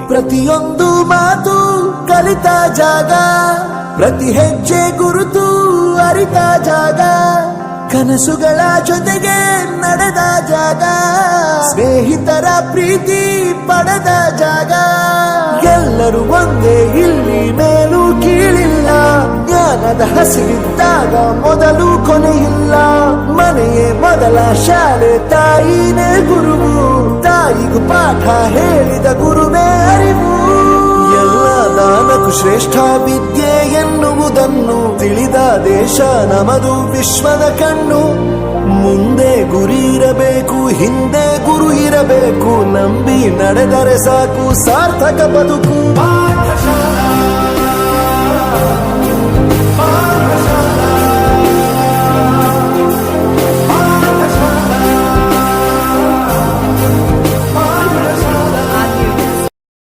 ಪ್ರತಿಯೊಂದು ಮಾತು ಕಲಿತ ಜಾಗ, ಪ್ರತಿ ಹೆಜ್ಜೆ ಗುರುತು ಅರಿತ ಜಾಗ, ಕನಸುಗಳ ಜೊತೆಗೆ ನಡೆದ ಜಾಗ, ಸ್ನೇಹಿತರ ಪ್ರೀತಿ ಪಡೆದ ಜಾಗ. ಎಲ್ಲರೂ ಒಂದೇ, ಇಲ್ಲಿ ಮೇಲೂ ಕೀಳಿಲ್ಲ, ಜ್ಞಾನದ ಹಸಿವಿದ್ದಾಗ ಮೊದಲು ಕೊನೆಯಿಲ್ಲ. ಮನೆಯೇ ಮೊದಲ ಶಾಲೆ, ತಾಯಿನೇ ಗುರುವು, ತಾಯಿಗೂ ಪಾಠ ಹೇಳಿದ ಗುರುವೇ ಅರಿವು. ಎಲ್ಲ ದಾನಕ್ಕೂ ಶ್ರೇಷ್ಠ ವಿದ್ಯೆ ಎನ್ನುವುದನ್ನು ತಿಳಿದ ದೇಶ ನಮದು, ವಿಶ್ವದ ಕಣ್ಣು. ಮುಂದೆ ಗುರಿ ಇರಬೇಕು, ಹಿಂದೆ ಗುರು ಇರಬೇಕು, ನಂಬಿ ನಡೆದರೆ ಸಾಕು ಸಾರ್ಥಕ ಬದುಕು.